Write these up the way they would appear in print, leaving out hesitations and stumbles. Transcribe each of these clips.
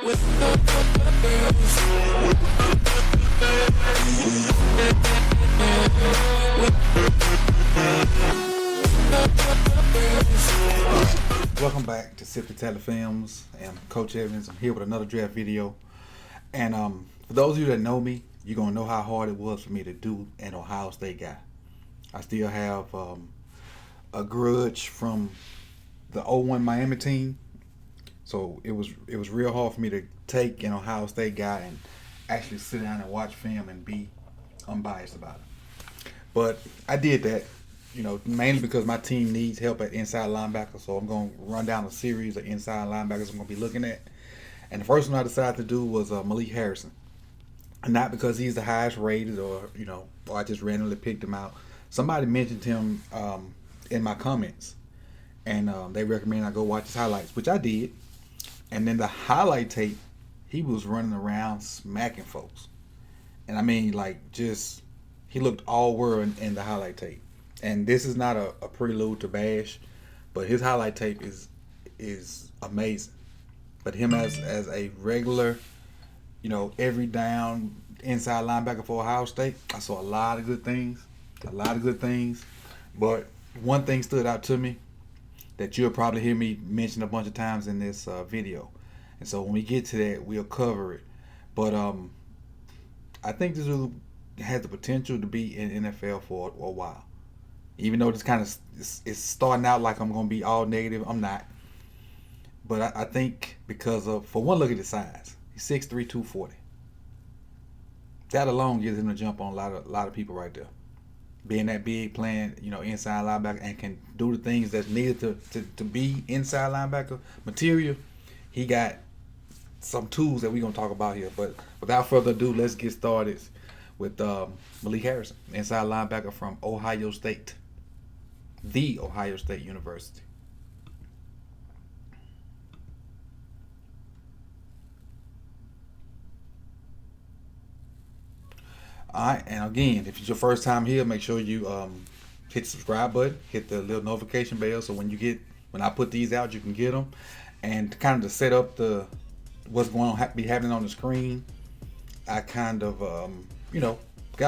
Welcome back to Untitled Films, and Coach Evans. I'm here with another draft video. And for those of you that know me, you're gonna know how hard it was for me to do an Ohio State guy. I still have a grudge from the 01 Miami team, so it was real hard for me to take an Ohio State guy and actually sit down and watch film and be unbiased about it. But I did that, mainly because my team needs help at inside linebacker. So I'm going to run down a series of inside linebackers I'm going to be looking at. And the first one I decided to do was Malik Harrison. And not because he's the highest rated or I just randomly picked him out. Somebody mentioned him in my comments. And they recommended I go watch his highlights, which I did. And then the highlight tape, he was running around smacking folks. And I mean, he looked all world in the highlight tape. And this is not a prelude to bash, but his highlight tape is amazing. But him as a regular, every down inside linebacker for Ohio State, I saw a lot of good things. But one thing stood out to me that you'll probably hear me mention a bunch of times in this video. And so when we get to that, we'll cover it. But I think this dude has the potential to be in NFL for a while. Even though this kind of is starting out like I'm going to be all negative, I'm not. But I think because of, for one, look at his size. He's 6'3", 240. That alone gives him a jump on a lot of people right there. Being that big, playing inside linebacker, and can do the things that's needed to be inside linebacker material. He got some tools that we're going to talk about here. But without further ado, let's get started with Malik Harrison, inside linebacker from Ohio State, the Ohio State University. Alright, and again, if it's your first time here, make sure you hit the subscribe button, hit the little notification bell, so when I put these out, you can get them. And kind of to set up what's going to be happening on the screen, I kind of got a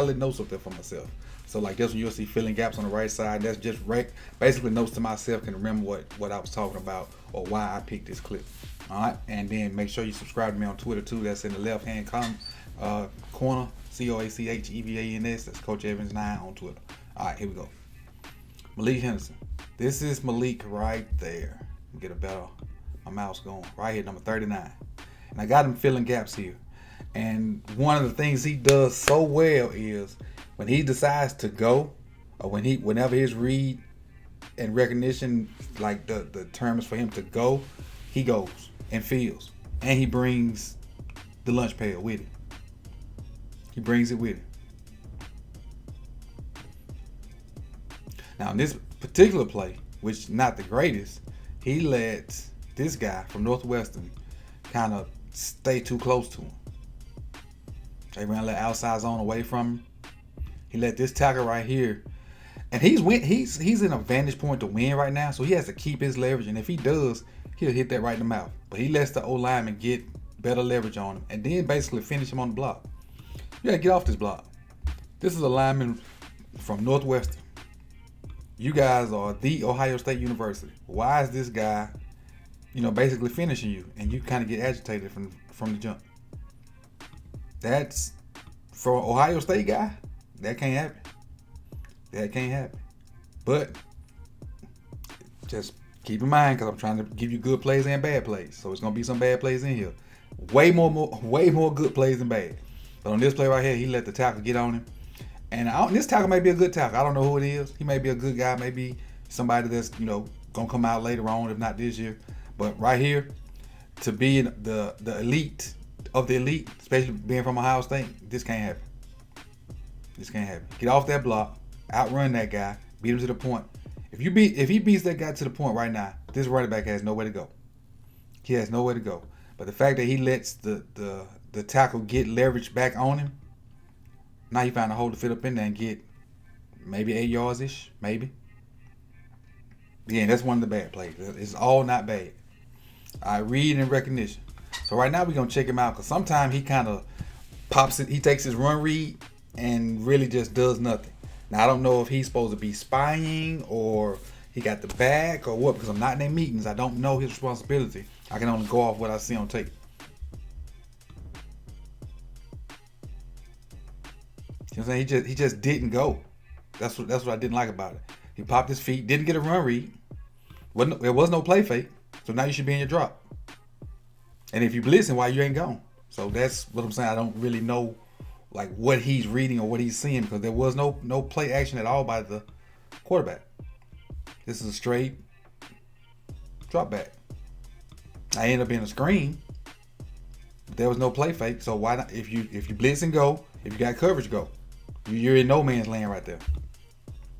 little notes up there for myself. So like this one, you'll see filling gaps on the right side. That's just basically notes to myself, can remember what I was talking about or why I picked this clip. All right, and then make sure you subscribe to me on Twitter too. That's in the left hand corner, COACHEVANS. That's Coach Evans 9 on Twitter. All right, here we go. Malik Henderson. This is Malik right there. Get my mouse going right here, number 39. And I got him filling gaps here. And one of the things he does so well is when he decides to go, or whenever his read and recognition, like the term is for him to go, he goes and feels. And he brings the lunch pail with him. He brings it with him. Now in this particular play, which not the greatest, he let this guy from Northwestern kind of stay too close to him. They ran a little outside zone away from him. He let this tackle right here, and he's in a vantage point to win right now, so he has to keep his leverage. And if he does, he'll hit that right in the mouth. But he lets the O-lineman get better leverage on him, and then basically finish him on the block. You gotta get off this block. This is a lineman from Northwestern. You guys are the Ohio State University. Why is this guy, basically finishing you, and you kind of get agitated from the jump? That's, for an Ohio State guy, that can't happen. But just keep in mind, because I'm trying to give you good plays and bad plays. So it's going to be some bad plays in here. Way more good plays than bad. But on this play right here, he let the tackle get on him. And this tackle may be a good tackle. I don't know who it is. He may be a good guy. Maybe somebody that's, going to come out later on, if not this year. But right here, to be the elite of the elite, especially being from Ohio State, this can't happen. Get off that block, outrun that guy, beat him to the point. If he beats that guy to the point right now, this running back has nowhere to go. He has nowhere to go. But the fact that he lets the tackle get leverage back on him, now he found a hole to fit up in there and get maybe 8 yards ish, maybe. Again, that's one of the bad plays. It's all not bad. I read and recognition. So right now we're gonna check him out because sometimes he kind of pops it. He takes his run read and really just does nothing. Now I don't know if he's supposed to be spying or he got the bag or what, because I'm not in their meetings. I don't know his responsibility. I can only go off what I see on tape. You know what I'm saying? He just didn't go. That's what I didn't like about it. He popped his feet, didn't get a run read. There was no play fake. So now you should be in your drop. And if you blitzing, why you ain't gone? So that's what I'm saying. I don't really know like what he's reading or what he's seeing, because there was no play action at all by the quarterback. This is a straight drop back. I ended up being a screen. But there was no play fake. So why not? If you blitz and go, if you got coverage, go. You're in no man's land right there.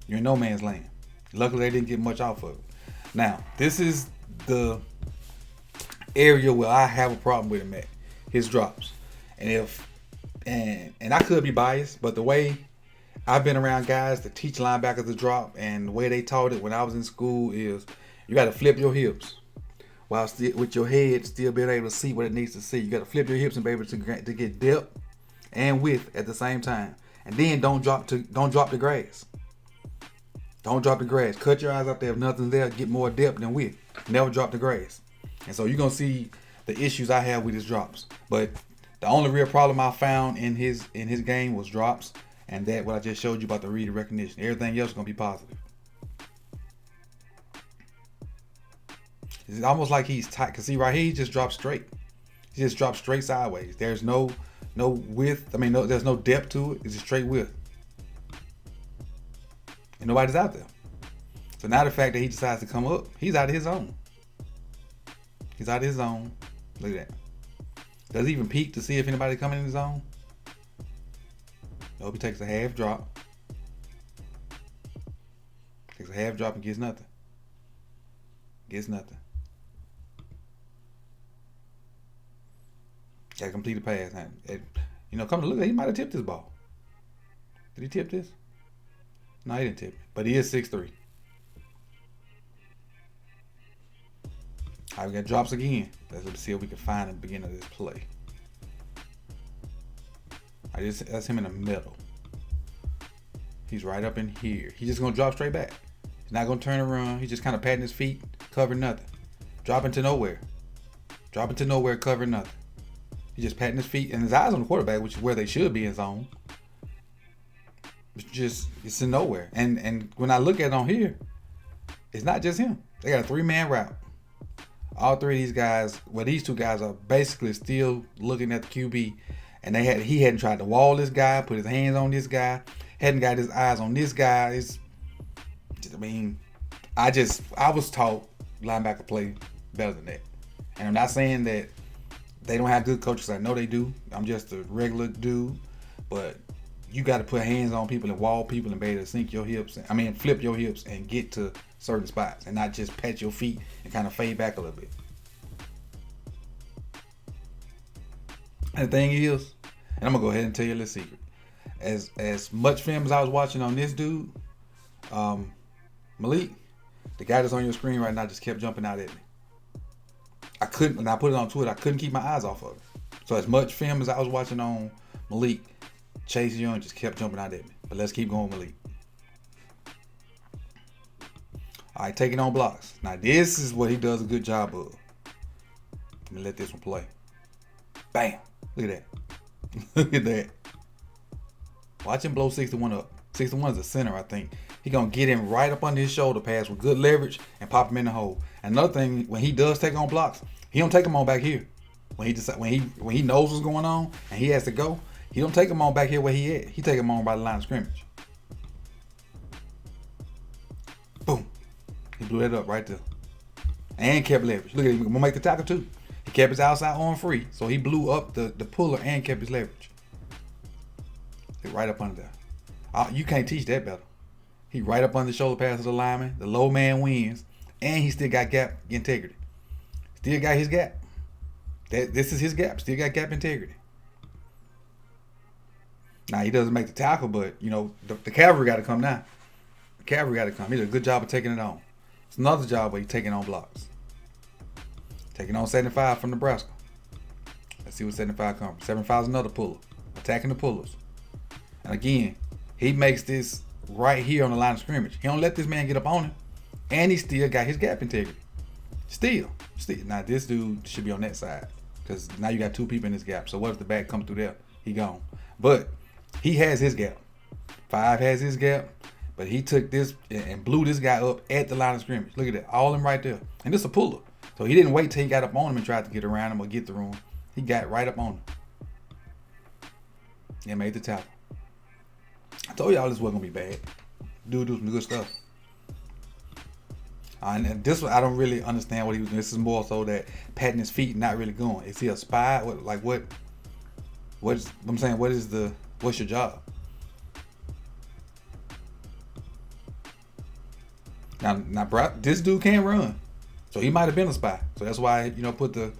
You're in no man's land. Luckily, they didn't get much off of it. Now, this is the area where I have a problem with him at. His drops. And I could be biased, but the way I've been around guys that teach linebackers to drop, and the way they taught it when I was in school is you got to flip your hips while still with your head still being able to see what it needs to see. You got to flip your hips and be able to get depth and width at the same time. And then don't drop the grass. Don't drop the grass. Cut your eyes out there if nothing's there. Get more depth than width. Never drop the grass. And so you're gonna see the issues I have with his drops. But the only real problem I found in his game was drops, and that what I just showed you about the read and recognition. Everything else is gonna be positive. It's almost like he's tight. Cause see right here, he just drops straight. He just drops straight sideways. There's no width. There's no depth to it. It's just straight width. And nobody's out there. So now the fact that he decides to come up, he's out of his zone. He's out of his zone. Look at that. Does he even peek to see if anybody coming in the zone? Nope, he takes a half drop. Takes a half drop and gets nothing. Gets nothing. Got to complete a pass. Come to look at it, he might have tipped this ball. Did he tip this? No, he didn't tip it. But he is 6'3". All right, we got drops again. Let's see if we can find at the beginning of this play. All right, that's him in the middle. He's right up in here. He's just going to drop straight back. He's not going to turn around. He's just kind of patting his feet, covering nothing. Dropping to nowhere. Dropping to nowhere, covering nothing. He's just patting his feet and his eyes on the quarterback, which is where they should be in zone. It's in nowhere. And when I look at it on here, it's not just him. They got a 3-man route. All three of these guys, these two guys are basically still looking at the QB, and he hadn't tried to wall this guy, put his hands on this guy, hadn't got his eyes on this guy. I was taught linebacker play better than that. And I'm not saying that they don't have good coaches. I know they do. I'm just a regular dude, but you got to put hands on people and wall people and be able to flip your hips and get to certain spots and not just pat your feet and kind of fade back a little bit. And the thing is, and I'm gonna go ahead and tell you a little secret. As much film as I was watching on this dude, Malik, the guy that's on your screen right now just kept jumping out at me. When I put it on Twitter, I couldn't keep my eyes off of it. So as much film as I was watching on Malik, Chase Young just kept jumping out at me. But let's keep going, Malik. All right, taking on blocks. Now this is what he does a good job of. Let me let this one play. Bam. Look at that. Look at that. Watch him blow 61 up. 61 is the center, I think. He gonna get him right up under his shoulder pass with good leverage and pop him in the hole. Another thing, when he does take on blocks, he don't take them on back here. When he knows what's going on and he has to go, he don't take them on back here where he at. He take them on by the line of scrimmage. Boom. He blew that up right there. And kept leverage. Look at him. Gonna make the tackle too. He kept his outside arm free. So he blew up the puller and kept his leverage. Right up under there. You can't teach that better. He right up under the shoulder pass of the lineman. The low man wins. And he still got gap integrity. Still got his gap. This is his gap. Still got gap integrity. Now he doesn't make the tackle, but the cavalry got to come now. The cavalry got to come. He did a good job of taking it on. It's another job where he's taking on blocks. Taking on 75 from Nebraska. Let's see what 75 comes from. 75 is another puller. Attacking the pullers. And again, he makes this right here on the line of scrimmage. He don't let this man get up on him. And he still got his gap integrity. Still. Now this dude should be on that side. Because now you got two people in this gap. So what if the back come through there? He gone. But he has his gap. 5 has his gap. But he took this and blew this guy up at the line of scrimmage. Look at that. All him right there. And this is a puller. So he didn't wait till he got up on him and tried to get around him or get through him. He got right up on him. And made the tackle. I told y'all this wasn't going to be bad. Dude do some good stuff. And this one, I don't really understand what he was doing. This is more so that patting his feet, not really going. Is he a spy? What's your job? Now, bro, this dude can't run. So he might have been a spy. So that's why, put the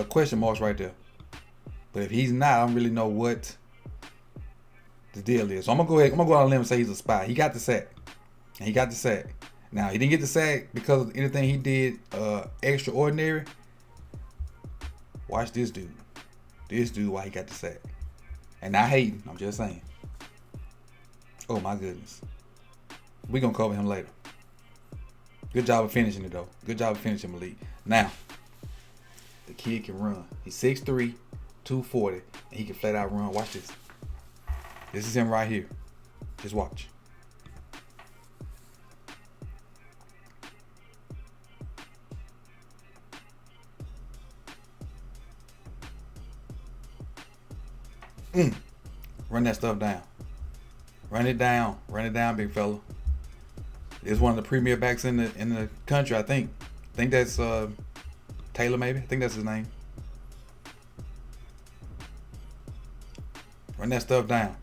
question marks right there. But if he's not, I don't really know what the deal is. So I'm gonna go out on a limb and say he's a spy. He got the sack. And he got the sack. Now, he didn't get the sack because of anything he did extraordinary. Watch this dude. This dude, why he got the sack. And not hating, I'm just saying. Oh my goodness. We're gonna cover him later. Good job of finishing it though. Good job of finishing Malik. Now, the kid can run. He's 6'3", 240, and he can flat out run. Watch this. This is him right here. Just watch. Run that stuff down. Run it down. Run it down, big fella. It's one of the premier backs in the country, I think. I think that's Taylor, maybe. I think that's his name. Run that stuff down.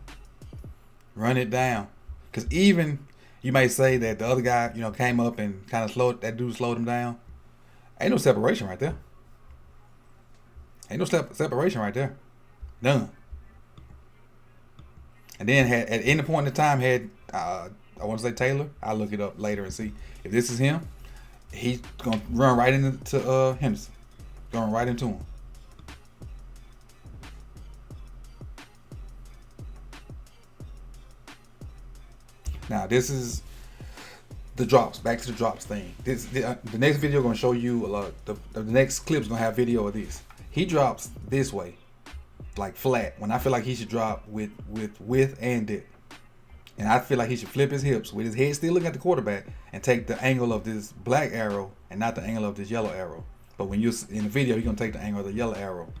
Run it down. Because even you may say that the other guy, came up and kind of slowed him down. Ain't no separation right there. Ain't no separation right there. None. And then at any point in time I want to say Taylor. I'll look it up later and see if this is him. He's gonna run right into Henderson, going right into him. Now this is the drops. Back to the drops thing. The next video gonna show you a lot. The next clip's gonna have video of this. He drops this way, like flat. When I feel like he should drop with width and depth. And I feel like he should flip his hips with his head still looking at the quarterback and take the angle of this black arrow and not the angle of this yellow arrow. But when you're in the video, you're going to take the angle of the yellow arrow,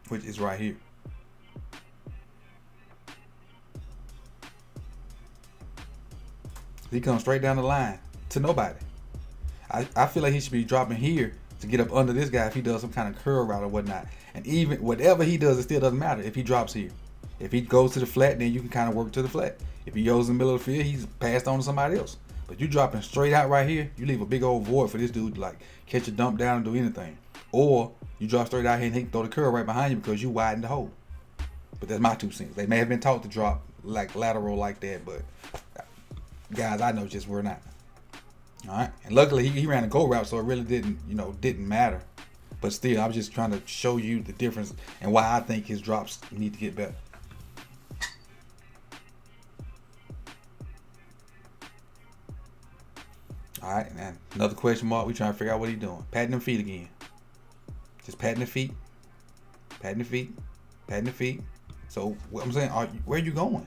which is right here. He comes straight down the line to nobody. I feel like he should be dropping here to get up under this guy if he does some kind of curl route or whatnot. And even whatever he does, it still doesn't matter if he drops here. If he goes to the flat, then you can kind of work to the flat. If he goes in the middle of the field, he's passed on to somebody else. But you dropping straight out right here, you leave a big old void for this dude to like catch a dump down and do anything. Or you drop straight out here and he can throw the curl right behind you because you widen the hole. But that's my 2 cents. They may have been taught to drop like lateral like that, but guys I know just were not. All right, and luckily he ran a go route, so it really didn't matter. But still, I was just trying to show you the difference and why I think his drops need to get better. All right, and another question mark. We trying to figure out what he's doing. Patting them feet again. Just patting the feet, patting the feet, patting the feet. So what I'm saying, where are you going?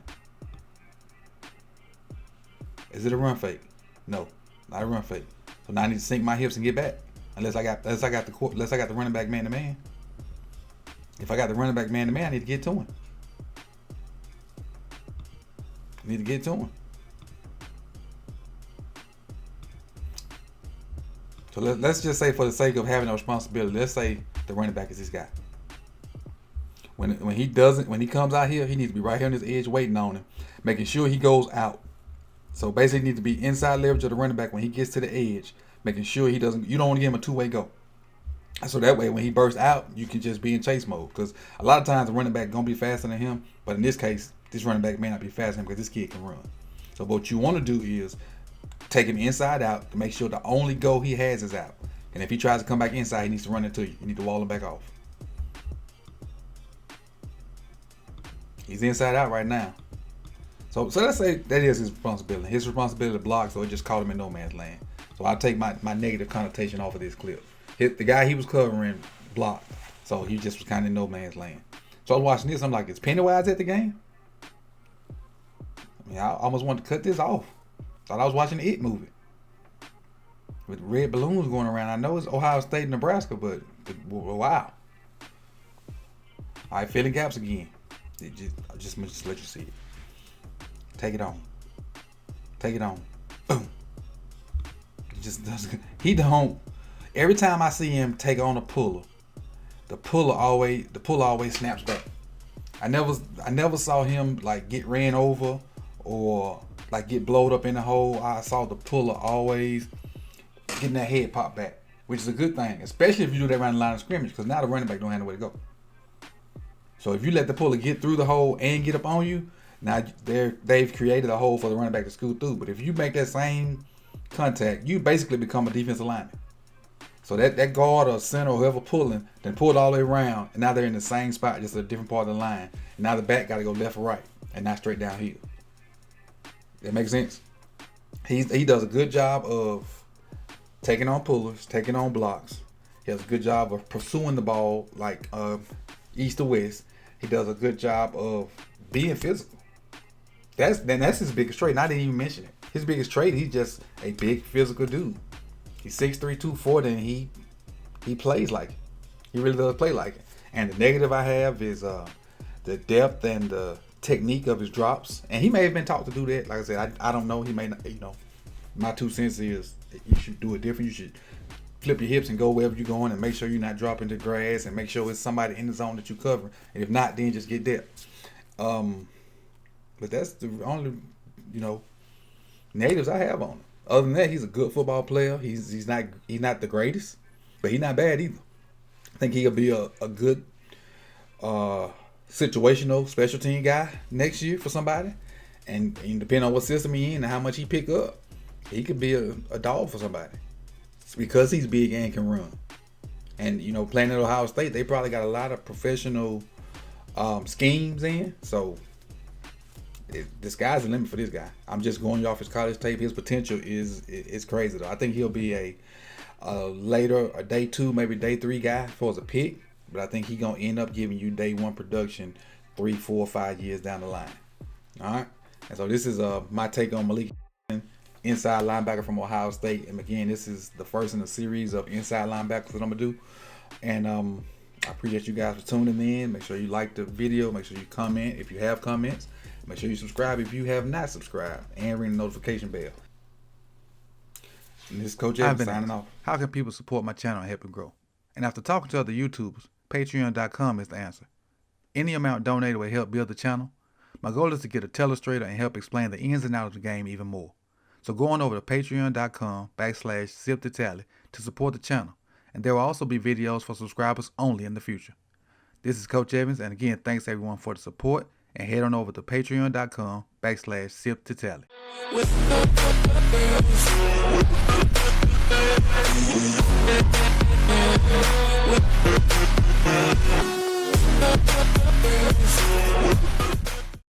Is it a run fake? No, not a run fake. So now I need to sink my hips and get back. Unless I got the running back man to man. If I got the running back man to man, I need to get to him. I need to get to him. So let's just say, for the sake of having a responsibility, let's say the running back is this guy. When he comes out here, he needs to be right here on his edge waiting on him, making sure he goes out. So basically, he needs to be inside leverage of the running back when he gets to the edge, making sure you don't want to give him a two-way go. So that way, when he bursts out, you can just be in chase mode. Because a lot of times the running back gonna be faster than him, but in this case, this running back may not be faster than him because this kid can run. So what you want to do is take him inside out to make sure the only go he has is out. And if he tries to come back inside, he needs to run into you. You need to wall him back off. He's inside out right now. So let's say that is his responsibility. His responsibility to block, so it just caught him in no man's land. So I'll take my negative connotation off of this clip. The guy he was covering blocked, so he just was kind of in no man's land. So I was watching this, I'm like, is Pennywise at the game? I mean, I almost wanted to cut this off. Thought I was watching the It movie. With red balloons going around. I know it's Ohio State, Nebraska, but wow. All right, filling gaps again. I just let you see it. Take it on. Take it on. Boom. He just doesn't. He don't. Every time I see him take on a puller, the puller always snaps back. I never saw him like get ran over or like get blowed up in the hole. I saw the puller always getting that head pop back, which is a good thing, especially if you do that around the line of scrimmage, because now the running back don't have nowhere to go. So if you let the puller get through the hole and get up on you, now they've created a hole for the running back to scoot through. But if you make that same contact, you basically become a defensive lineman. So that guard or center or whoever pulling, then pulled all the way around, and now they're in the same spot, just a different part of the line. And now the back got to go left or right, and not straight downhill. That makes sense? He does a good job of taking on pullers, taking on blocks. He does a good job of pursuing the ball like east to west. He does a good job of being physical. That's his biggest trait. And I didn't even mention it. His biggest trait, he's just a big physical dude. He's 6'3", 240, and he plays like it. He really does play like it. And the negative I have is the depth and the technique of his drops. And he may have been taught to do that. Like I said, I don't know. He may not, my 2 cents is you should do it different. You should flip your hips and go wherever you're going and make sure you're not dropping the grass and make sure it's somebody in the zone that you cover. And if not, then just get depth. But that's the only, negatives I have on him. Other than that, he's a good football player. He's not the greatest, but he's not bad either. I think he'll be a good situational special team guy next year for somebody. And depending on what system he's in and how much he pick up, he could be a dog for somebody. It's because he's big and can run. And, playing at Ohio State, they probably got a lot of professional schemes in. So the sky's the limit for this guy. I'm just going off his college tape. His potential is crazy, though. I think he'll be a later, a day 2, maybe day 3 guy for as a pick. But I think he's going to end up giving you day 1 production 3, 4, 5 years down the line. All right? And so this is my take on Malik, inside linebacker from Ohio State. And again, this is the first in a series of inside linebackers that I'm going to do. And I appreciate you guys for tuning in. Make sure you like the video. Make sure you comment if you have comments. Make sure you subscribe if you have not subscribed, and ring the notification bell. And this is Coach Evans signing off. How can people support my channel and help it grow? And after talking to other YouTubers, Patreon.com is the answer. Any amount donated will help build the channel. My goal is to get a telestrator and help explain the ins and outs of the game even more. So go on over to patreon.com/SipToTally to support the channel. And there will also be videos for subscribers only in the future. This is Coach Evans, and again, thanks everyone for the support. And head on over to patreon.com/SipToTally.